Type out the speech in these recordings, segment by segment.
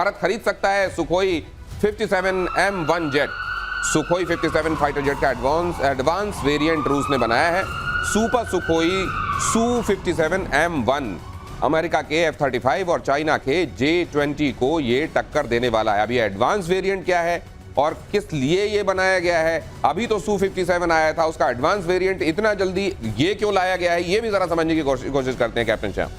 भारत खरीद सकता है Sukhoi 57 M1 jet. Sukhoi 57 fighter jet का एडवांस वेरिएंट रूस ने बनाया है। Super Sukhoi Su-57 M1 America के F-35 और चाइना के J-20 को ये टक्कर देने वाला है। अभी एडवांस वेरिएंट क्या है और किस लिए ये बनाया गया है? अभी तो Su-57 आया था, उसका एडवांस वेरिएंट इतना जल्दी ये क्यों लाया गया है, ये भी जरा समझने की कोशिश करते हैं कैप्टन श्याम।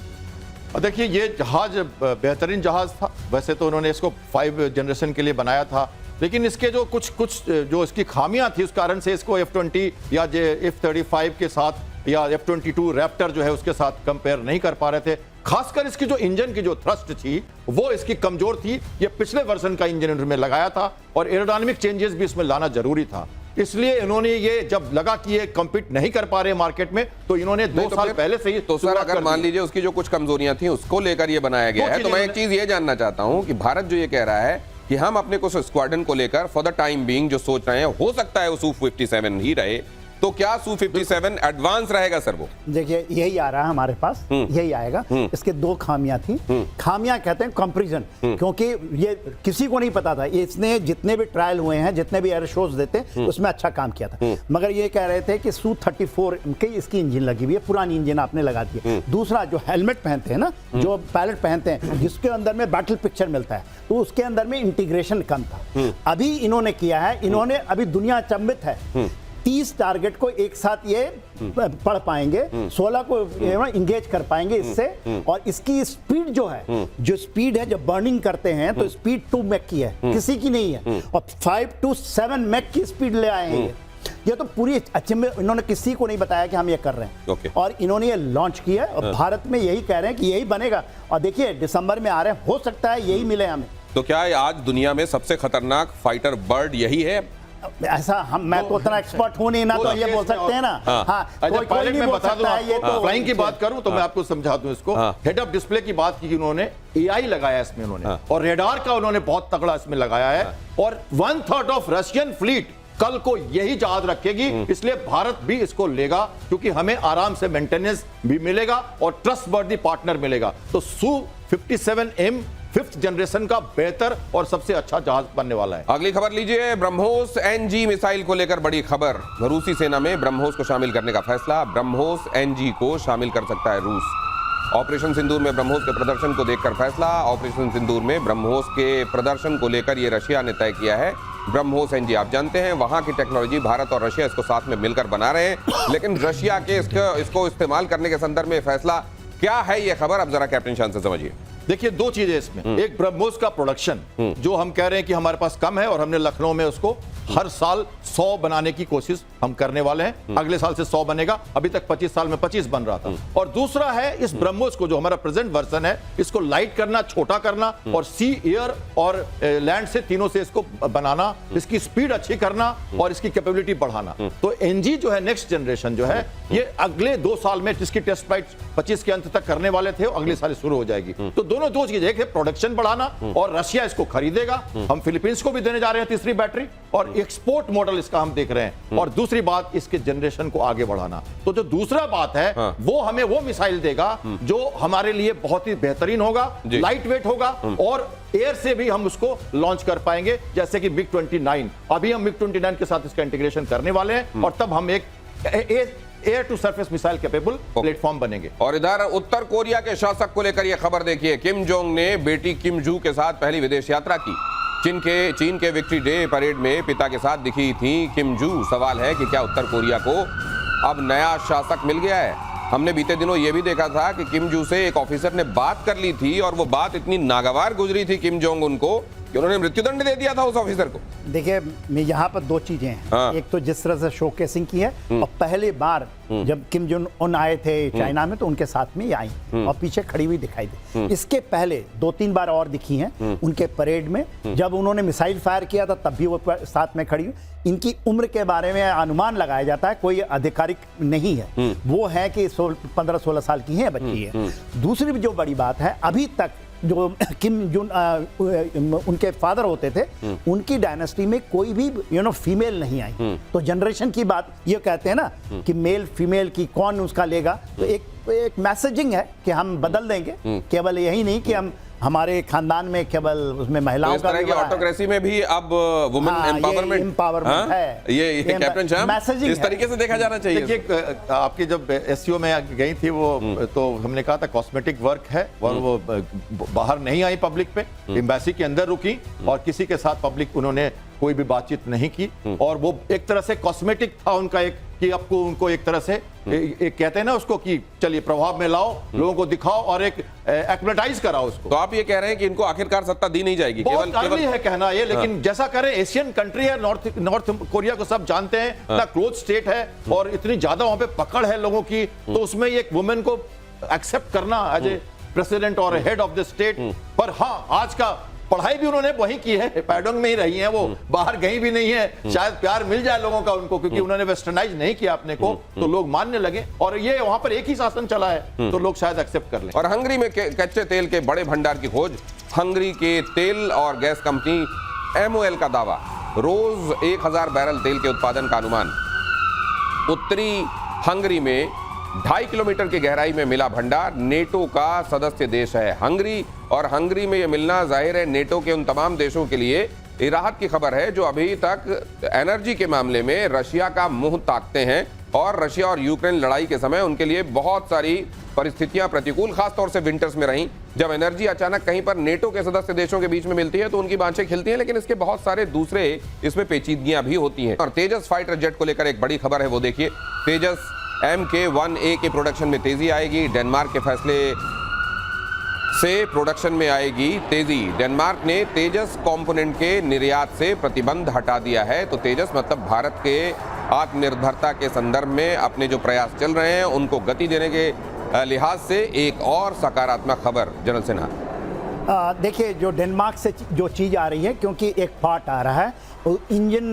देखिए, ये जहाज बेहतरीन जहाज था। वैसे तो उन्होंने इसको 5 जनरेशन के लिए बनाया था, लेकिन इसके जो कुछ जो इसकी खामियां थी उस कारण से इसको F-20 या F-35 के साथ या F-22 रैप्टर जो है उसके साथ कंपेयर नहीं कर पा रहे थे। खासकर इसकी जो इंजन की जो थ्रस्ट थी वो इसकी कमजोर थी। ये पिछले वर्जन का इंजन इन्होंने लगाया था और एरोडायनामिक चेंजेस भी इसमें लाना जरूरी था। इसलिए इन्होंने ये जब लगा कि ये कम्पीट नहीं कर पा रहे मार्केट में, तो इन्होंने 2 साल पहले से ही तो सर अगर मान लीजिए उसकी जो कुछ कमजोरियां थी उसको लेकर ये बनाया गया है, तो मैं एक चीज ये जानना चाहता हूं कि भारत जो ये कह रहा है कि हम अपने कुछ स्क्वाड्रन को लेकर फॉर द टाइम बीइंग जो सोच रहे हैं, हो सकता है वो Su-57 ही रहे, तो क्या Su-57 एडवांस रहेगा सर? वो देखिए यही आ रहा है हमारे पास, यही आएगा। इसके 2 खामियां थी। खामियां कहते हैं कंपैरिजन, क्योंकि ये किसी को नहीं पता था। इसने जितने भी ट्रायल हुए हैं, जितने भी एयर शोज देते उसमें अच्छा काम किया था, मगर ये कह रहे थे कि Su-34 की इसकी इंजन लगी हुई है, पुरानी इंजन आपने लगा दी है। दूसरा, जो हेलमेट पहनते हैं ना, जो पायलट पहनते हैं, जिसके अंदर में बैटल पिक्चर मिलता है, तो उसके अंदर में इंटीग्रेशन कम था। अभी इन्होंने किया है, इन्होंने अभी दुनिया अचंभित है, 30 टारगेट को एक साथ ये पढ़ पाएंगे, 16 को इंगेज कर पाएंगे इससे। और इसकी स्पीड जो है, जो स्पीड है जब बर्निंग करते हैं तो स्पीड 2 मैक की है, किसी की नहीं है। और 5 to 7 मैक की स्पीड ले आए हैं ये तो पूरी अच्छे में इन्होंने किसी को नहीं बताया कि हम ये कर रहे हैं। और इन्होंने ये लॉन्च किया है और भारत में यही कह रहे हैं कि यही बनेगा। और देखिए दिसंबर में आ रहे हैं, हो सकता है यही मिले हमें। तो क्या आज दुनिया में सबसे खतरनाक फाइटर बर्ड यही है? ऐसा मैं तो उतना एक्सपर्ट हूं नहीं ना, तो ये बोल सकते हैं ना। हाँ, कोई नहीं बोल सकता है। ये तो फ्लाइंग की बात करूं तो मैं आपको समझा दूं इसको। हेड अप डिस्प्ले की बात की उन्होंने, AI लगाया इसमें उन्होंने, और रेडार का उन्होंने बहुत तगड़ा इसमें लगाया है। और 1/3 ऑफ रशियन फ्लीट कल को यही जहाज रखेगी, इसलिए भारत भी इसको लेगा, क्योंकि हमें आराम से मेंटेनेंस भी मिलेगा और ट्रस्टवर्दी पार्टनर मिलेगा। तो Su-57M 5th जनरेशन का बेहतर और सबसे अच्छा जहाज बनने वाला है। अगली खबर लीजिए, ब्रह्मोस NG मिसाइल को लेकर बड़ी खबर। रूसी सेना में ब्रह्मोस को शामिल करने का फैसला। ब्रह्मोस NG को शामिल कर सकता है रूस। ऑपरेशन सिंदूर में ब्रह्मोस के प्रदर्शन को देखकर फैसला। ऑपरेशन सिंदूर में ब्रह्मोस के प्रदर्शन को लेकर ये रशिया ने तय किया है। ब्रह्मोस NG आप जानते हैं वहां की टेक्नोलॉजी भारत और रशिया इसको साथ में मिलकर बना रहे हैं, लेकिन रशिया के इसको इस्तेमाल करने के संदर्भ में फैसला क्या है, ये खबर अब जरा कैप्टन शान से समझिए। देखिए, 2 चीजें इसमें। एक, ब्रह्मोस का प्रोडक्शन जो हम कह रहे हैं कि हमारे पास कम है, और हमने लखनऊ में उसको हर साल 100 बनाने की कोशिश हम करने वाले हैं। अगले साल से 100 बनेगा, अभी तक 25 साल में 25 बन रहा था। और दूसरा है इस ब्रह्मोस को, जो हमारा प्रेजेंट वर्जन है, इसको लाइट करना, छोटा करना और सी, एयर और लैंड से तीनों से इसको बनाना, इसकी स्पीड अच्छी करना और इसकी कैपेबिलिटी बढ़ाना। तो NG जो है नेक्स्ट जनरेशन जो है, ये अगले 2 साल में, जिसकी टेस्ट फ्लाइट 25 के अंत तक करने वाले थे, अगले साल शुरू हो जाएगी। तो दोनों 2 चीजें, एक है प्रोडक्शन बढ़ाना और रशिया इसको खरीदेगा, हम फिलीपींस को भी देने जा रहे हैं तीसरी बैटरी, और एक्सपोर्ट मॉडल इसका हम देख रहे हैं। और दूसरी बात, इसके जनरेशन को आगे बढ़ाना। तो जो दूसरा बात है, वो हमें वो मिसाइल देगा जो हमारे लिए बहुत ही बेहतरीन होगा, लाइट वेट होगा, और एयर से भी हम उसको लॉन्च कर पाएंगे, जैसे कि MiG-29। अभी हम MiG-29 के साथ इसका इंटीग्रेशन करने वाले हैं, और तब हम एक air to surface missile capable platform बनेंगे। और इधर उत्तर कोरिया के शासक को लेकर यह खबर देखिए, किम जोंग ने बेटी किम जू के साथ पहली विदेश यात्रा की। चीन के विक्ट्री डे परेड में पिता के साथ दिखी थी किम जू। सवाल है कि क्या उत्तर कोरिया को अब नया शासक मिल गया है? हमने बीते दिनों यह भी देखा था कि किम जू से एक ऑफिसर ने बात कर ली थी, और वो बात इतनी नागवार गुजरी थी किम जोंग उनको कि उन्होंने मृत्युदंड दे दिया था उस ऑफिसर को। देखिए, मैं यहाँ पर 2 चीजें हैं। एक तो जिस तरह से शोकेसिंग की है, और पहली बार जब किम जोंग उन आए थे चाइना में, तो उनके साथ में ही आई और पीछे खड़ी हुई दिखाई दी। इसके पहले 2-3 बार और दिखी हैं उनके परेड में। जब उन्होंने मिसाइल फायर किया था तब भी वो साथ में खड़ी हुई। इनकी उम्र के बारे में अनुमान लगाया जाता है, कोई आधिकारिक नहीं है, वो है कि 15-16 साल की है बच्ची है। दूसरी जो बड़ी बात है, अभी तक जो किम जुन उनके फादर होते थे, उनकी डायनेस्टी में कोई भी फीमेल नहीं आई। तो जनरेशन की बात ये कहते हैं ना कि मेल फीमेल की कौन उसका लेगा, तो एक मैसेजिंग है कि हम बदल देंगे। केवल यही नहीं कि हम हमारे खानदान में केवल उसमें तो महिलाओं इस का तरह की भी बड़ा है। ऑटोक्रेसी में भी अब वुमेन हाँ, ये एम्पावरमेंट empowerment है। ये कैप्टन शाह मैसेजिंग इस है। तरीके से देखा जाना चाहिए। देखिए आपकी जब एससीओ में गई थी वो तो हमने कहा था कॉस्मेटिक वर्क है और वो बाहर नहीं आई पब्लिक पे, एम्बेसी के अंदर रुकी और किसी के साथ पब्लिक उन्होंने कोई भी बातचीत नहीं की और वो एक तरह से कॉस्मेटिक था उनका एक कि आपको उनको एक तरह से एक कहते हैं ना उसको कि चलिए प्रभाव में लाओ, लोगों को दिखाओ और एक एक्मेटाइज कराओ उसको। तो आप ये कह रहे हैं कि इनको आखिरकार सत्ता दी नहीं जाएगी, बहुत अर्ली है कहना ये, लेकिन जैसा करें एशियन कंट्री है, नॉर्थ कोरिया को सब जानते हैं, इतना क्लोज स्टेट है और इतनी ज्यादा वहां पे पकड़ है लोगों की, तो उसमें एक वुमेन को एक्सेप्ट करना एज ए प्रेसिडेंट और हेड ऑफ द स्टेट। पर हाँ, आज का पढ़ाई भी उन्होंने वहीं की है, पैडोंग में ही रही हैं, वो बाहर गई भी नहीं है। शायद प्यार मिल जाए लोगों का उनको, क्योंकि उन्होंने वेस्टर्नाइज नहीं किया अपने को, तो लोग मानने लगे और ये वहां पर एक ही शासन चला है तो लोग शायद एक्सेप्ट कर लें। और हंगरी में कच्चे तेल के बड़े भंडार की खोज। हंगरी के तेल और गैस कंपनी MOL का दावा, रोज 1000 बैरल तेल के उत्पादन का अनुमान। उत्तरी हंगरी में 2.5 किलोमीटर की गहराई में मिला भंडार। नेटो का सदस्य देश है हंगरी और हंगरी में यह मिलना जाहिर है नेटो के उन तमाम देशों के लिए ये राहत की खबर है जो अभी तक एनर्जी के मामले में रशिया का मुंह ताकते हैं और रशिया और यूक्रेन लड़ाई के समय उनके लिए बहुत सारी परिस्थितियां प्रतिकूल, खासतौर से विंटर्स में रहीं, जब एनर्जी अचानक कहीं पर नेटो के सदस्य देशों के बीच में मिलती है तो उनकी बाँछें खिलती हैं, लेकिन इसके बहुत सारे दूसरे इसमें पेचीदगियां भी होती हैं। और तेजस फाइटर जेट को लेकर एक बड़ी खबर है, वो देखिए। तेजस MK1A के प्रोडक्शन में तेजी आएगी। डेनमार्क के फैसले से प्रोडक्शन में आएगी तेजी। डेनमार्क ने तेजस कंपोनेंट के निर्यात से प्रतिबंध हटा दिया है। तो तेजस मतलब भारत के आत्मनिर्भरता के संदर्भ में अपने जो प्रयास चल रहे हैं उनको गति देने के लिहाज से एक और सकारात्मक खबर। जनरल सिन्हा, देखिए, जो डेनमार्क से जो चीज़ आ रही है, क्योंकि एक पार्ट आ रहा है, इंजन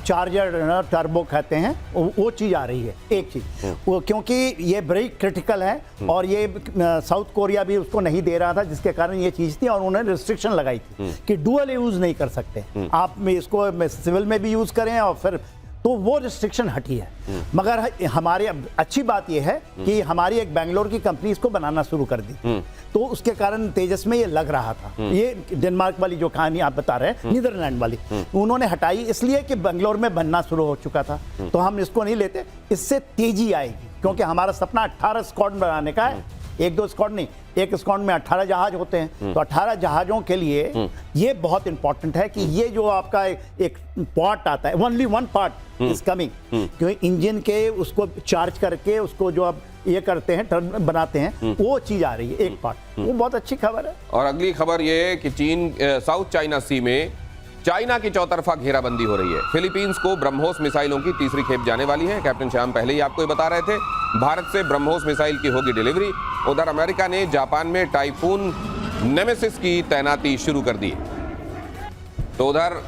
चार्जर टर्बो कहते हैं, वो चीज़ आ रही है, एक चीज़ वो, क्योंकि ये बड़ी क्रिटिकल है और ये साउथ कोरिया भी उसको नहीं दे रहा था, जिसके कारण ये चीज़ थी और उन्होंने रिस्ट्रिक्शन लगाई थी कि डुअल यूज़ नहीं कर सकते आप, इसको सिविल में भी यूज़ करें और फिर, तो वो रिस्ट्रिक्शन हटी है। मगर हमारे अच्छी बात यह है कि हमारी एक बेंगलोर की कंपनी इसको बनाना शुरू कर दी, तो उसके कारण तेजस में ये लग रहा था। ये डेनमार्क वाली जो कहानी आप बता रहे हैं, नीदरलैंड वाली, उन्होंने हटाई इसलिए कि बेंगलोर में बनना शुरू हो चुका था, तो हम इसको नहीं लेते। इससे तेजी आएगी क्योंकि हमारा सपना 18 स्क्वाड बनाने का है, 1-2 स्क्वाड नहीं, एक स्क्वाड में 18 जहाज होते हैं, तो 18 जहाजों के लिए ये बहुत इंपॉर्टेंट है कि ये जो आपका एक पार्ट आता है, only one part is coming, क्योंकि इंजन के उसको चार्ज करके उसको जो आप ये करते हैं, टर्न बनाते हैं, वो चीज आ रही है, एक पार्ट, वो बहुत अच्छी खबर है। और अगली खबर ये है कि चीन साउथ चाइना सी में चाइना की चौतरफा घेराबंदी हो रही है। फिलीपींस को ब्रह्मोस मिसाइलों की तीसरी खेप जाने वाली है। कैप्टन श्याम पहले ही आपको ये बता रहे थे, भारत से ब्रह्मोस मिसाइल की होगी डिलीवरी। उधर अमेरिका ने जापान में टाइफून नेमेसिस की तैनाती शुरू कर दी। तो उधर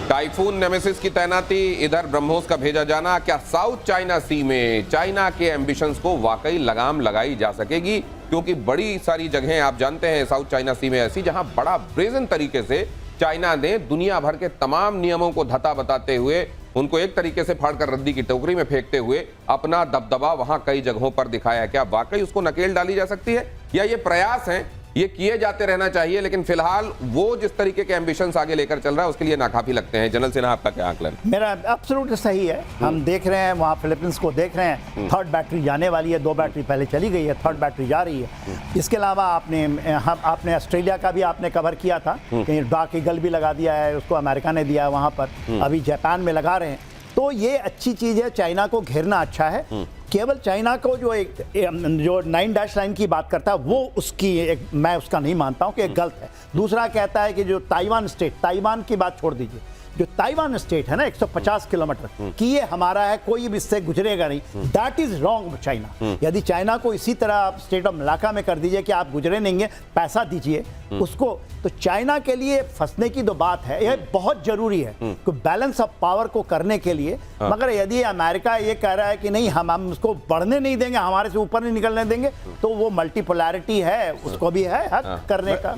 टाइफून नेमेसिस की तैनाती, इधर ब्रह्मोस का भेजा जाना, क्या साउथ चाइना सी में चाइना के एम्बिशंस को वाकई लगाम लगाई जा सकेगी? क्योंकि बड़ी सारी जगहें आप जानते हैं साउथ चाइना सी में ऐसी जहां बड़ा ब्रेजन तरीके से चाइना ने दुनिया भर के तमाम नियमों को धता बताते हुए, उनको एक तरीके से फाड़कर रद्दी की टोकरी में फेंकते हुए अपना दबदबा वहां कई जगहों पर दिखाया। क्या वाकई उसको नकेल डाली जा सकती है, या ये प्रयास हैं, ये किए जाते रहना चाहिए, लेकिन फिलहाल वो जिस तरीके के एम्बिशंस आगे लेकर चल रहा है उसके लिए नाकाफी लगते हैं? जनरल सिन्हा, आपका क्या आकलन? मेरा एब्सोल्युटली सही है। हम देख रहे हैं वहाँ फिलीपींस को देख रहे हैं, 3rd बैटरी जाने वाली है, 2 बैटरी पहले चली गई है, 3rd बैटरी जा रही है। इसके अलावा आपने ऑस्ट्रेलिया का भी आपने कवर किया था, कहीं डार्क ईगल भी लगा दिया है, उसको अमेरिका ने दिया है वहाँ पर, अभी जापान में लगा रहे हैं। तो ये अच्छी चीज़ है, चाइना को घेरना अच्छा है। केवल चाइना को जो 9 डैश लाइन की बात करता है वो उसकी मैं उसका नहीं मानता हूँ कि एक गलत है। दूसरा कहता है कि जो ताइवान स्टेट, ताइवान की बात छोड़ दीजिए, जो ताइवान स्टेट है ना 150 किलोमीटर कि ये हमारा है, कोई भी इससे गुजरेगा नहीं, दैट इज रॉन्ग चाइना। यदि चाइना को इसी तरह आप स्टेट ऑफ मलाका में कर दीजिए कि आप गुजरे नहीं, पैसा दीजिए उसको, तो चाइना के लिए फंसने की तो बात है, यह बहुत जरूरी है कि बैलेंस ऑफ पावर को करने के लिए। मगर यदि अमेरिका ये कह रहा है कि नहीं हम उसको बढ़ने नहीं देंगे, हमारे से ऊपर नहीं निकलने देंगे, तो वो मल्टीपोलैरिटी है, उसको भी है हक करने का।